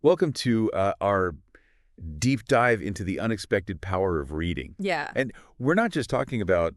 Welcome to our deep dive into the unexpected power of reading. Yeah. And we're not just talking about,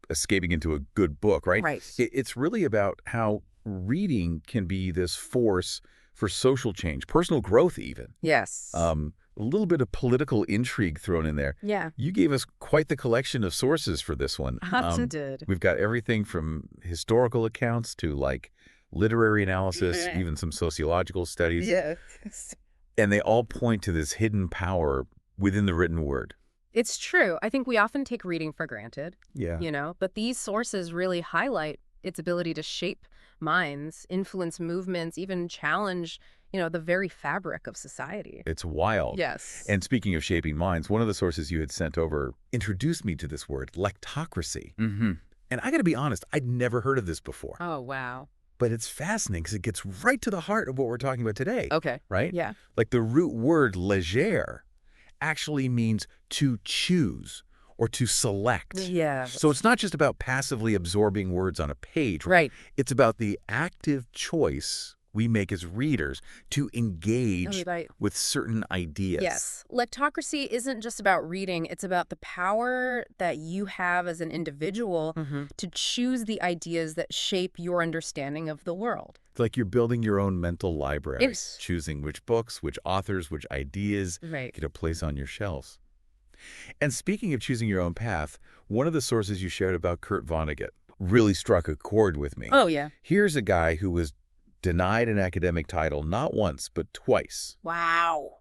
escaping into a good book, right? Right. It's really about how reading can be this force for social change, personal growth even. Yes. A little bit of political intrigue thrown in there. Yeah. You gave us quite the collection of sources for this one. I did. We've got everything from historical accounts to like literary analysis, even some sociological studies. Yes. And they all point to this hidden power within the written word. It's true. I think we often take reading for granted, Yeah. but these sources really highlight its ability to shape minds, influence movements, even challenge, the very fabric of society. It's wild. Yes. And speaking of shaping minds, one of the sources you had sent over introduced me to this word, lectocracy. Mm-hmm. And I got to be honest, I'd never heard of this before. Oh, wow. But it's fascinating because it gets right to the heart of what we're talking about today. Okay. Right? Yeah. Like the root word légère actually means to choose or to select. Yeah. So it's not just about passively absorbing words on a page. Right. It's about the active choice we make as readers to engage Right. with certain ideas. Yes. Lectocracy isn't just about reading. It's about the power that you have as an individual to choose the ideas that shape your understanding of the world. It's like you're building your own mental library, Yes. choosing which books, which authors, which ideas Right. get a place on your shelves. And speaking of choosing your own path, one of the sources you shared about Kurt Vonnegut really struck a chord with me. Oh, yeah. Here's a guy who was denied an academic title not once, but twice, Wow.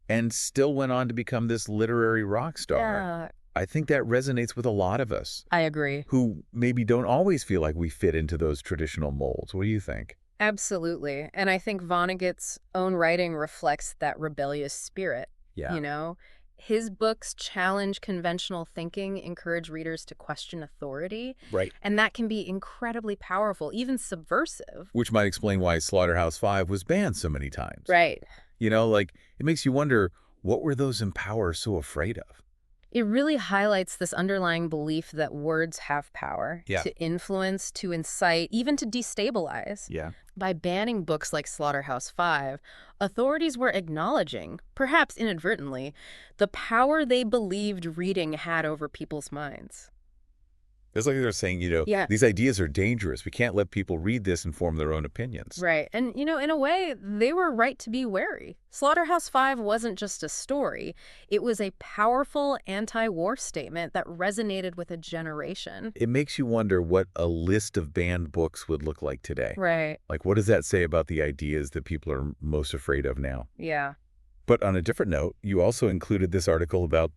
and still went on to become this literary rock star. Yeah. I think that resonates with a lot of us I agree. who maybe don't always feel like we fit into those traditional molds. What do you think? Absolutely. And I think Vonnegut's own writing reflects that rebellious spirit. Yeah. His books challenge conventional thinking, encourage readers to question authority, Right. and that can be incredibly powerful, even subversive. Which might explain why Slaughterhouse-Five was banned so many times. Right. It makes you wonder, what were those in power so afraid of? It really highlights this underlying belief that words have power Yeah. to influence, to incite, even to destabilize. Yeah. By banning books like Slaughterhouse-Five, authorities were acknowledging, perhaps inadvertently, the power they believed reading had over people's minds. It's like they're saying, Yeah. these ideas are dangerous. We can't let people read this and form their own opinions. Right. And, in a way, they were right to be wary. Slaughterhouse-Five wasn't just a story. It was a powerful anti-war statement that resonated with a generation. It makes you wonder what a list of banned books would look like today. Right. Like, what does that say about the ideas that people are most afraid of now? Yeah. But on a different note, you also included this article about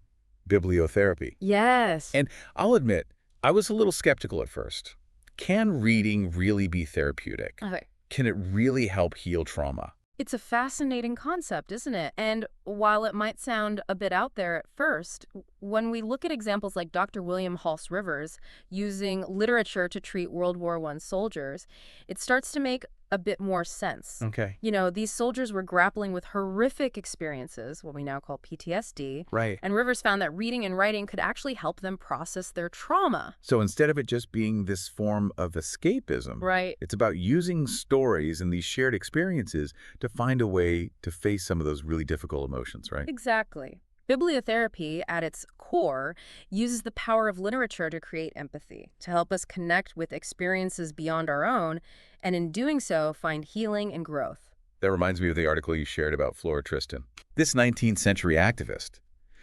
bibliotherapy. Yes. And I'll admit, I was a little skeptical at first. Can reading really be therapeutic? Okay. Can it really help heal trauma? It's a fascinating concept, isn't it? And while it might sound a bit out there at first, when we look at examples like Dr. William Halse Rivers using literature to treat World War I soldiers, it starts to make a bit more sense. Okay. These soldiers were grappling with horrific experiences, what we now call PTSD. Right. And Rivers found that reading and writing could actually help them process their trauma. So instead of it just being this form of escapism, Right. it's about using stories and these shared experiences to find a way to face some of those really difficult emotions, right? Exactly. Bibliotherapy, at its core, uses the power of literature to create empathy, to help us connect with experiences beyond our own, and in doing so, find healing and growth. That reminds me of the article you shared about Flora Tristan. This 19th century activist,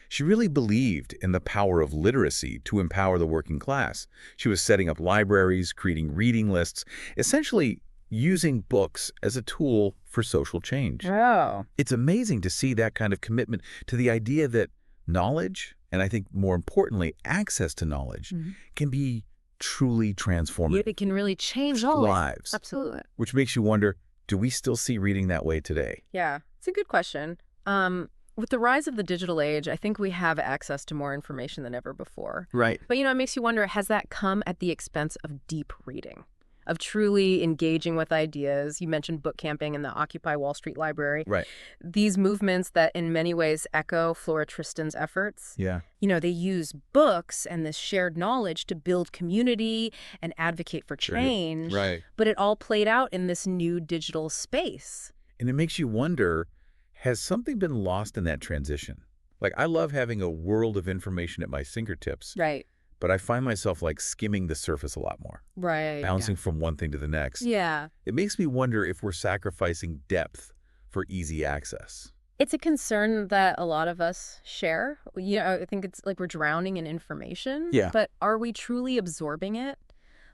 she really believed in the power of literacy to empower the working class. She was setting up libraries, creating reading lists, essentially using books as a tool for social change. Oh. It's amazing to see that kind of commitment to the idea that knowledge, and I think more importantly, access to knowledge, can be truly transformative. It can really change lives. Absolutely. Which makes you wonder, do we still see reading that way today? Yeah, it's a good question. With the rise of the digital age, I think we have access to more information than ever before. Right. But, it makes you wonder, has that come at the expense of deep reading? Of truly engaging with ideas? You mentioned book camping and the Occupy Wall Street Library. Right. These movements that in many ways echo Flora Tristan's efforts. Yeah. They use books and this shared knowledge to build community and advocate for change. Right. But it all played out in this new digital space. And it makes you wonder, has something been lost in that transition? Like, I love having a world of information at my fingertips, Right. but I find myself like skimming the surface a lot more, Right. bouncing from one thing to the next. Yeah. It makes me wonder if we're sacrificing depth for easy access. It's a concern that a lot of us share. I think it's like we're drowning in information, Yeah. but are we truly absorbing it,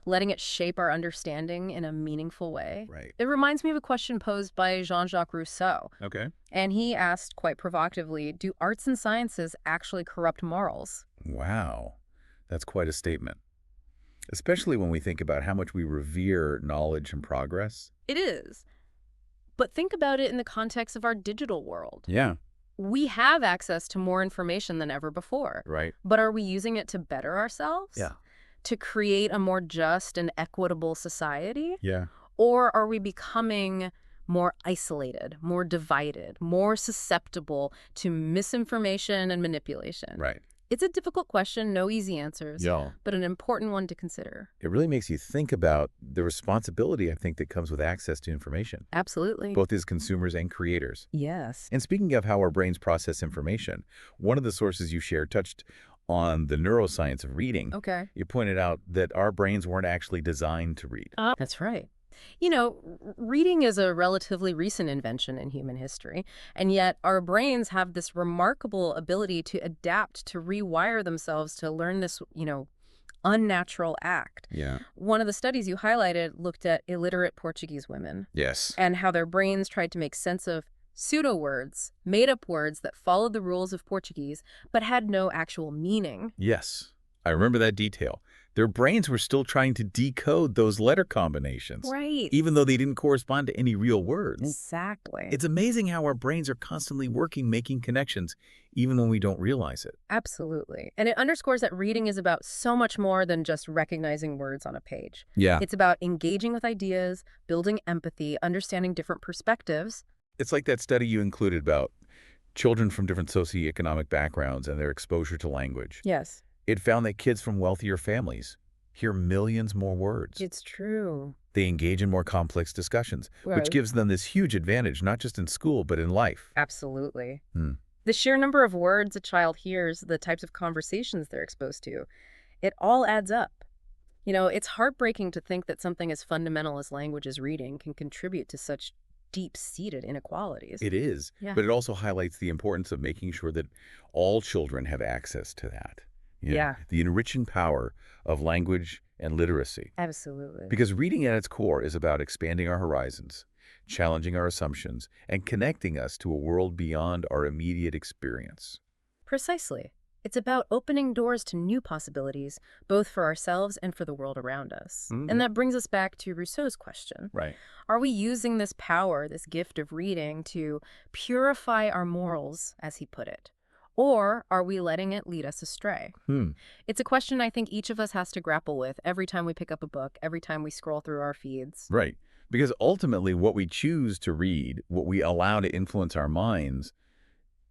letting it shape our understanding in a meaningful way? Right. It reminds me of a question posed by Jean-Jacques Rousseau, Okay. and he asked quite provocatively, do arts and sciences actually corrupt morals? Wow. That's quite a statement, especially when we think about how much we revere knowledge and progress. It is. But think about it in the context of our digital world. Yeah. We have access to more information than ever before. Right. But are we using it to better ourselves? Yeah. To create a more just and equitable society? Yeah. Or are we becoming more isolated, more divided, more susceptible to misinformation and manipulation? Right. It's a difficult question, no easy answers, Yeah. but an important one to consider. It really makes you think about the responsibility, I think, that comes with access to information, Absolutely. both as consumers and creators. Yes. And speaking of how our brains process information, one of the sources you shared touched on the neuroscience of reading. Okay. You pointed out that our brains weren't actually designed to read. That's right. Reading is a relatively recent invention in human history, and yet our brains have this remarkable ability to adapt, to rewire themselves to learn this, unnatural act. Yeah. One of the studies you highlighted looked at illiterate Portuguese women Yes. and how their brains tried to make sense of pseudo-words, made-up words that followed the rules of Portuguese but had no actual meaning. Yes. I remember that detail. Their brains were still trying to decode those letter combinations, Right. even though they didn't correspond to any real words. Exactly. It's amazing how our brains are constantly working, making connections, even when we don't realize it. Absolutely. And it underscores that reading is about so much more than just recognizing words on a page. Yeah. It's about engaging with ideas, building empathy, understanding different perspectives. It's like that study you included about children from different socioeconomic backgrounds and their exposure to language. Yes. It found that kids from wealthier families hear millions more words. It's true. They engage in more complex discussions, Right. which gives them this huge advantage, not just in school, but in life. Absolutely. Hmm. The sheer number of words a child hears, the types of conversations they're exposed to, it all adds up. It's heartbreaking to think that something as fundamental as language as reading can contribute to such deep-seated inequalities. It is, Yeah. but it also highlights the importance of making sure that all children have access to that. Yeah. The enriching power of language and literacy. Absolutely. Because reading at its core is about expanding our horizons, challenging our assumptions, and connecting us to a world beyond our immediate experience. Precisely. It's about opening doors to new possibilities, both for ourselves and for the world around us. Mhm. And that brings us back to Rousseau's question. Right. Are we using this power, this gift of reading, to purify our morals, as he put it? Or are we letting it lead us astray? It's a question I think each of us has to grapple with every time we pick up a book, every time we scroll through our feeds. Right. Because ultimately what we choose to read, what we allow to influence our minds,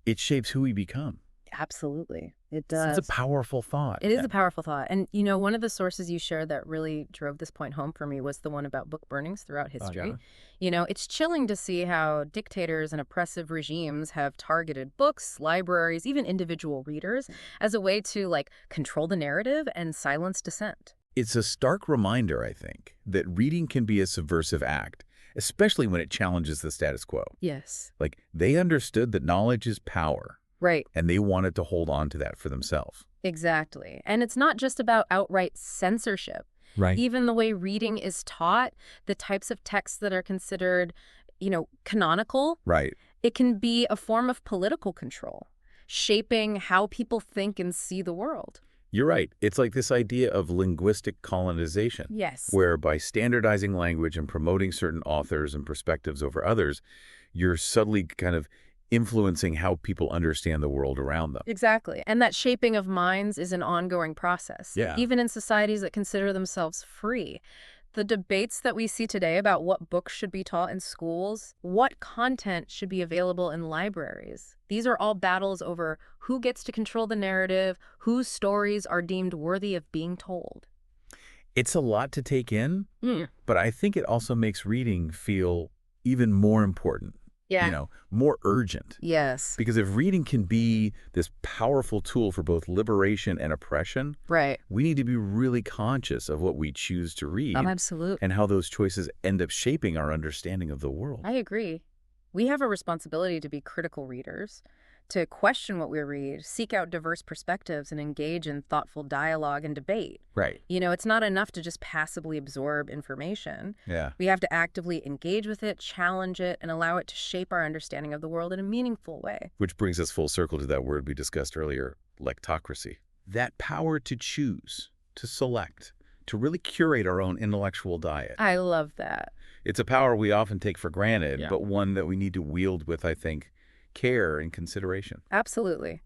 it shapes who we become. Absolutely. It does. It's a powerful thought. It is a powerful thought. And, one of the sources you shared that really drove this point home for me was the one about book burnings throughout history. It's chilling to see how dictators and oppressive regimes have targeted books, libraries, even individual readers as a way to, control the narrative and silence dissent. It's a stark reminder, I think, that reading can be a subversive act, especially when it challenges the status quo. Yes. They understood that knowledge is power. Right. And they wanted to hold on to that for themselves. Exactly. And it's not just about outright censorship. Right. Even the way reading is taught, the types of texts that are considered, canonical. Right. It can be a form of political control, shaping how people think and see the world. You're right. It's like this idea of linguistic colonization. Yes. Where by standardizing language and promoting certain authors and perspectives over others, you're subtly kind of influencing how people understand the world around them. Exactly. And that shaping of minds is an ongoing process. Yeah. Even in societies that consider themselves free. The debates that we see today about what books should be taught in schools, what content should be available in libraries, these are all battles over who gets to control the narrative, whose stories are deemed worthy of being told. It's a lot to take in, but I think it also makes reading feel even more important Yeah. more urgent. Yes. Because if reading can be this powerful tool for both liberation and oppression, Right. we need to be really conscious of what we choose to read Absolutely. and how those choices end up shaping our understanding of the world. I agree. We have a responsibility to be critical readers, to question what we read, seek out diverse perspectives, and engage in thoughtful dialogue and debate. Right. It's not enough to just passively absorb information. Yeah. We have to actively engage with it, challenge it, and allow it to shape our understanding of the world in a meaningful way. Which brings us full circle to that word we discussed earlier, lectocracy. That power to choose, to select, to really curate our own intellectual diet. I love that. It's a power we often take for granted, Yeah. but one that we need to wield with, I think, care and consideration. Absolutely.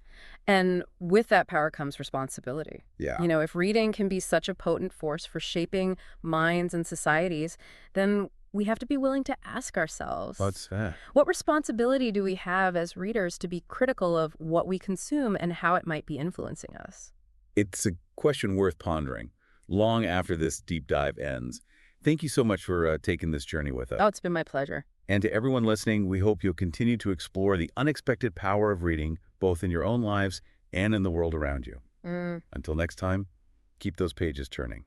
And with that power comes responsibility. Yeah. If reading can be such a potent force for shaping minds and societies, then we have to be willing to ask ourselves, What's that? what responsibility do we have as readers to be critical of what we consume and how it might be influencing us? It's a question worth pondering long after this deep dive ends. Thank you so much for taking this journey with us. Oh, it's been my pleasure. And to everyone listening, we hope you'll continue to explore the unexpected power of reading, both in your own lives and in the world around you. Until next time, keep those pages turning.